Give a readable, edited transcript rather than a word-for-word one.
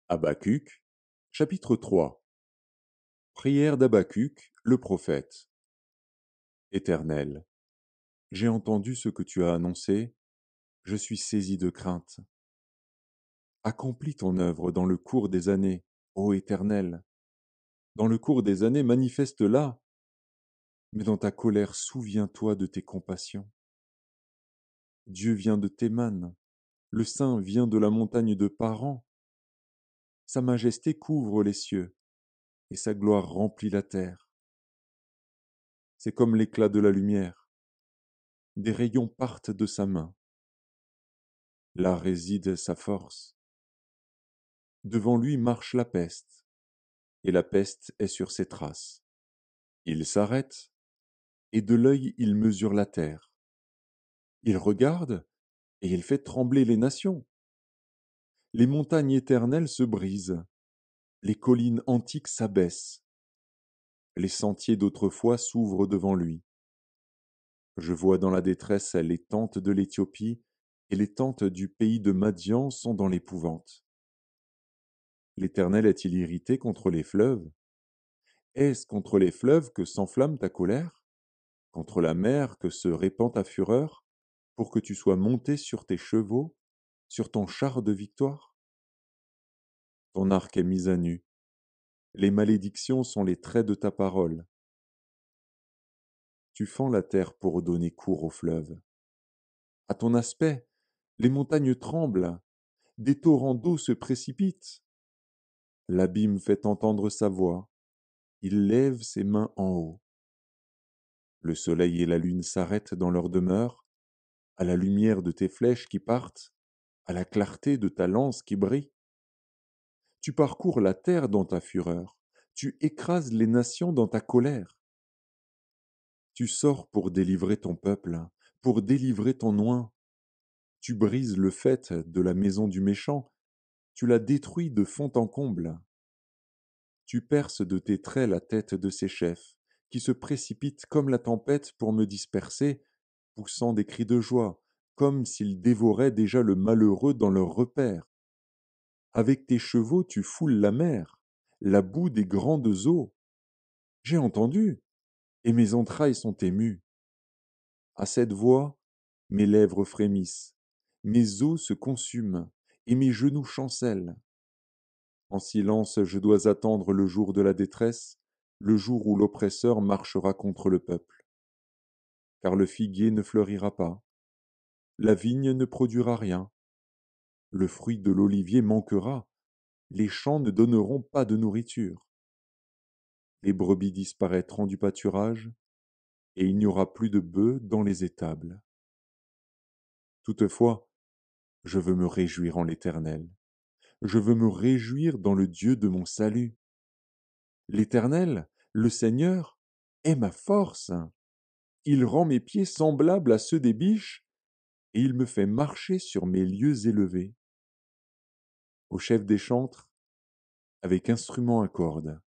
Habacuc, chapitre 3. Prière d'Habacuc, le prophète. Éternel, j'ai entendu ce que tu as annoncé, je suis saisi de crainte. Accomplis ton œuvre dans le cours des années, ô Éternel. Dans le cours des années, manifeste-la, mais dans ta colère, souviens-toi de tes compassions. Dieu vient de Théman, le Saint vient de la montagne de Paran. Sa majesté couvre les cieux, et sa gloire remplit la terre. C'est comme l'éclat de la lumière. Des rayons partent de sa main. Là réside sa force. Devant lui marche la peste, et la peste est sur ses traces. Il s'arrête, et de l'œil il mesure la terre. Il regarde, et il fait trembler les nations. Les montagnes éternelles se brisent, les collines antiques s'abaissent. Les sentiers d'autrefois s'ouvrent devant lui. Je vois dans la détresse les tentes de l'Éthiopie, et les tentes du pays de Madian sont dans l'épouvante. L'Éternel est-il irrité contre les fleuves? Est-ce contre les fleuves que s'enflamme ta colère? Contre la mer que se répand ta fureur, pour que tu sois monté sur tes chevaux, sur ton char de victoire? Ton arc est mis à nu. Les malédictions sont les traits de ta parole. Tu fends la terre pour donner cours aux fleuves. À ton aspect, les montagnes tremblent, des torrents d'eau se précipitent. L'abîme fait entendre sa voix, il lève ses mains en haut. Le soleil et la lune s'arrêtent dans leur demeure, à la lumière de tes flèches qui partent, à la clarté de ta lance qui brille. Tu parcours la terre dans ta fureur, tu écrases les nations dans ta colère. Tu sors pour délivrer ton peuple, pour délivrer ton oint. Tu brises le faîte de la maison du méchant, tu la détruis de fond en comble. Tu perces de tes traits la tête de ses chefs, qui se précipitent comme la tempête pour me disperser, poussant des cris de joie, comme s'ils dévoraient déjà le malheureux dans leur repère. Avec tes chevaux tu foules la mer, la boue des grandes eaux. J'ai entendu, et mes entrailles sont émues. À cette voix, mes lèvres frémissent, mes os se consument, et mes genoux chancellent. En silence, je dois attendre le jour de la détresse, le jour où l'oppresseur marchera contre le peuple. Car le figuier ne fleurira pas, la vigne ne produira rien, le fruit de l'olivier manquera, les champs ne donneront pas de nourriture. Les brebis disparaîtront du pâturage, et il n'y aura plus de bœufs dans les étables. Toutefois, je veux me réjouir en l'Éternel, je veux me réjouir dans le Dieu de mon salut. L'Éternel, le Seigneur, est ma force. Il rend mes pieds semblables à ceux des biches, et il me fait marcher sur mes lieux élevés. Au chef des chantres, avec instrument à cordes,